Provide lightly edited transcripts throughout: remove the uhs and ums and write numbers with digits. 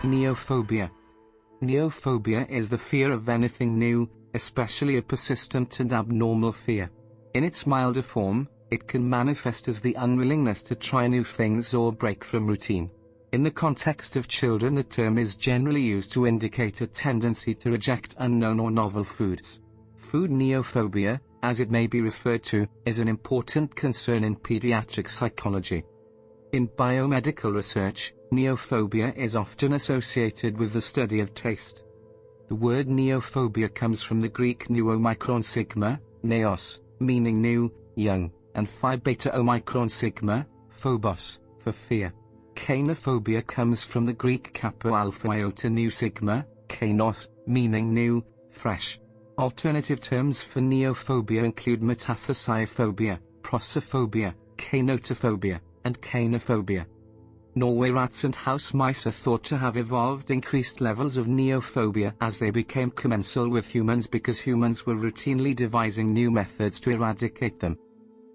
Neophobia. Neophobia is the fear of anything new, especially a persistent and abnormal fear. In its milder form, it can manifest as the unwillingness to try new things or break from routine. In the context of children, the term is generally used to indicate a tendency to reject unknown or novel foods. Food neophobia, as it may be referred to, is an important concern in pediatric psychology. In biomedical research, neophobia is often associated with the study of taste. The word neophobia comes from the Greek neomicron sigma, neos, meaning new, young, and phi beta omicron sigma, phobos, for fear. Cainophobia comes from the Greek kappa alpha iota nu sigma, kainos, meaning new, fresh. Alternative terms for neophobia include metathesiophobia, prosophobia, cainotophobia, and cainophobia. Norway rats and house mice are thought to have evolved increased levels of neophobia as they became commensal with humans because humans were routinely devising new methods to eradicate them.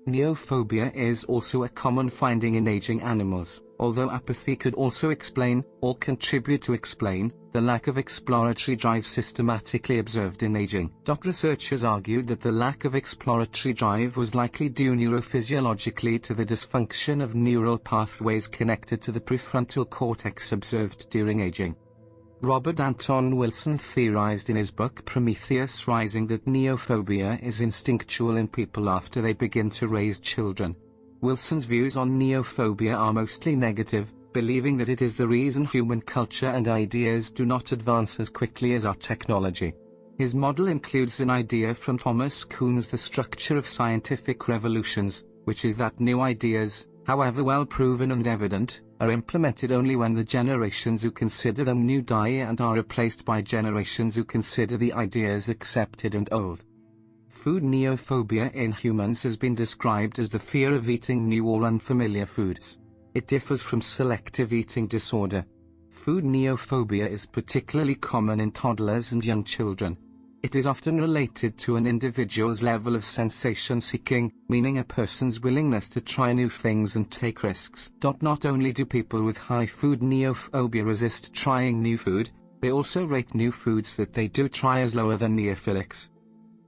Neophobia is also a common finding in aging animals, although apathy could also explain, or contribute to explain, the lack of exploratory drive systematically observed in aging. Researchers argued that the lack of exploratory drive was likely due neurophysiologically to the dysfunction of neural pathways connected to the prefrontal cortex observed during aging. Robert Anton Wilson theorized in his book Prometheus Rising that neophobia is instinctual in people after they begin to raise children. Wilson's views on neophobia are mostly negative, believing that it is the reason human culture and ideas do not advance as quickly as our technology. His model includes an idea from Thomas Kuhn's The Structure of Scientific Revolutions, which is that new ideas, however well proven and evident, are implemented only when the generations who consider them new die and are replaced by generations who consider the ideas accepted and old. Food neophobia in humans has been described as the fear of eating new or unfamiliar foods. It differs from selective eating disorder. Food neophobia is particularly common in toddlers and young children. It is often related to an individual's level of sensation-seeking, meaning a person's willingness to try new things and take risks. Not only do people with high food neophobia resist trying new food, they also rate new foods that they do try as lower than neophilics.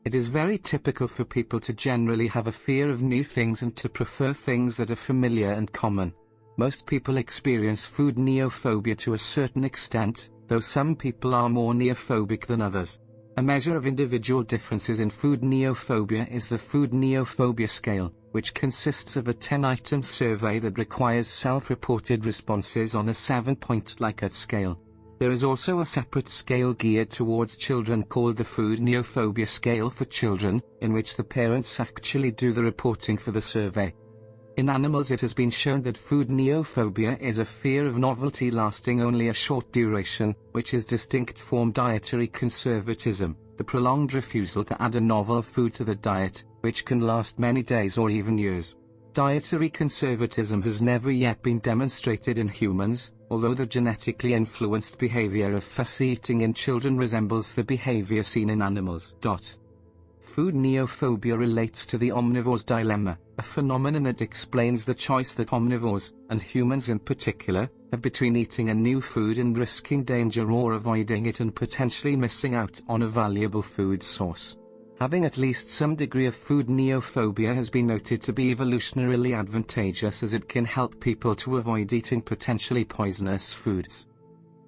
It is very typical for people to generally have a fear of new things and to prefer things that are familiar and common. Most people experience food neophobia to a certain extent, though some people are more neophobic than others. A measure of individual differences in food neophobia is the Food Neophobia Scale, which consists of a 10-item survey that requires self-reported responses on a 7-point Likert scale. There is also a separate scale geared towards children called the Food Neophobia Scale for Children, in which the parents actually do the reporting for the survey. In animals, it has been shown that food neophobia is a fear of novelty lasting only a short duration, which is distinct from dietary conservatism, the prolonged refusal to add a novel food to the diet, which can last many days or even years. Dietary conservatism has never yet been demonstrated in humans, although the genetically influenced behavior of fussy eating in children resembles the behavior seen in animals. Food neophobia relates to the omnivore's dilemma, a phenomenon that explains the choice that omnivores, and humans in particular, have between eating a new food and risking danger or avoiding it and potentially missing out on a valuable food source. Having at least some degree of food neophobia has been noted to be evolutionarily advantageous as it can help people to avoid eating potentially poisonous foods.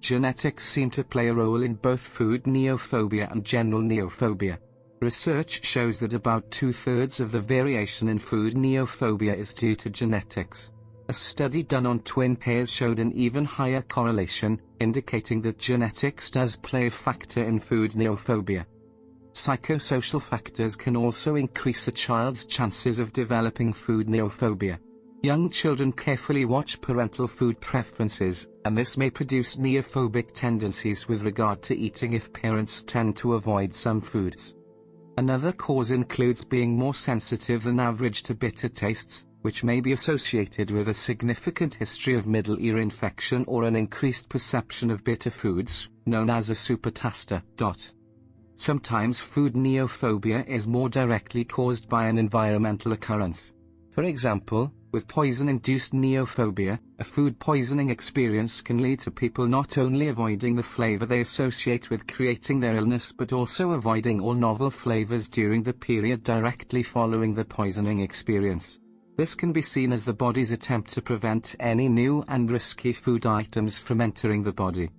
Genetics seem to play a role in both food neophobia and general neophobia. Research shows that about 2/3 of the variation in food neophobia is due to genetics. A study done on twin pairs showed an even higher correlation, indicating that genetics does play a factor in food neophobia. Psychosocial factors can also increase a child's chances of developing food neophobia. Young children carefully watch parental food preferences, and this may produce neophobic tendencies with regard to eating if parents tend to avoid some foods. Another cause includes being more sensitive than average to bitter tastes, which may be associated with a significant history of middle ear infection or an increased perception of bitter foods, known as a supertaster. Sometimes food neophobia is more directly caused by an environmental occurrence. For example, With poison-induced neophobia, a food poisoning experience can lead to people not only avoiding the flavor they associate with creating their illness but also avoiding all novel flavors during the period directly following the poisoning experience. This can be seen as the body's attempt to prevent any new and risky food items from entering the body.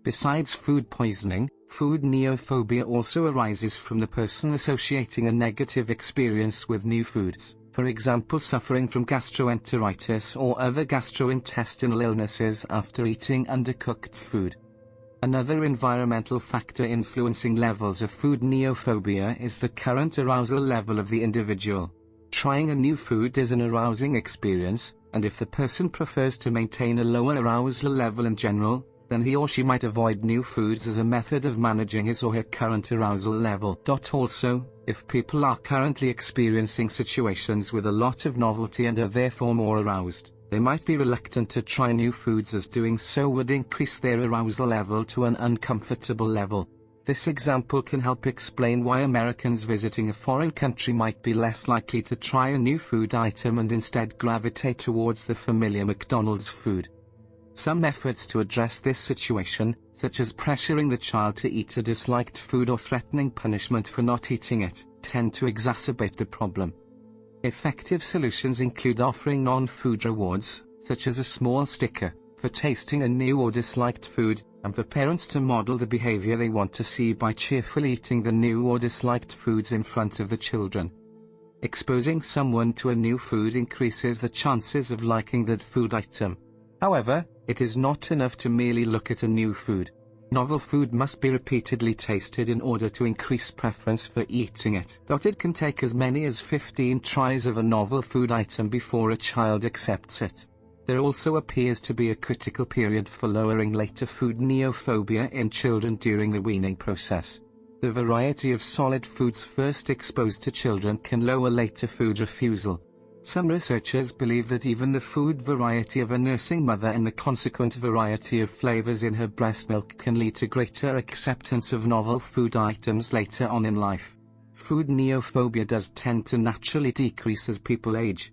Besides food poisoning, food neophobia also arises from the person associating a negative experience with new foods. For example, suffering from gastroenteritis or other gastrointestinal illnesses after eating undercooked food. Another environmental factor influencing levels of food neophobia is the current arousal level of the individual. Trying a new food is an arousing experience, and if the person prefers to maintain a lower arousal level in general, then he or she might avoid new foods as a method of managing his or her current arousal level. Also, if people are currently experiencing situations with a lot of novelty and are therefore more aroused, they might be reluctant to try new foods as doing so would increase their arousal level to an uncomfortable level. This example can help explain why Americans visiting a foreign country might be less likely to try a new food item and instead gravitate towards the familiar McDonald's food. Some efforts to address this situation, such as pressuring the child to eat a disliked food or threatening punishment for not eating it, tend to exacerbate the problem. Effective solutions include offering non-food rewards, such as a small sticker, for tasting a new or disliked food, and for parents to model the behavior they want to see by cheerfully eating the new or disliked foods in front of the children. Exposing someone to a new food increases the chances of liking that food item. However, it is not enough to merely look at a new food. Novel food must be repeatedly tasted in order to increase preference for eating it. It can take as many as 15 tries of a novel food item before a child accepts it. There also appears to be a critical period for lowering later food neophobia in children during the weaning process. The variety of solid foods first exposed to children can lower later food refusal. Some researchers believe that even the food variety of a nursing mother and the consequent variety of flavors in her breast milk can lead to greater acceptance of novel food items later on in life. Food neophobia does tend to naturally decrease as people age,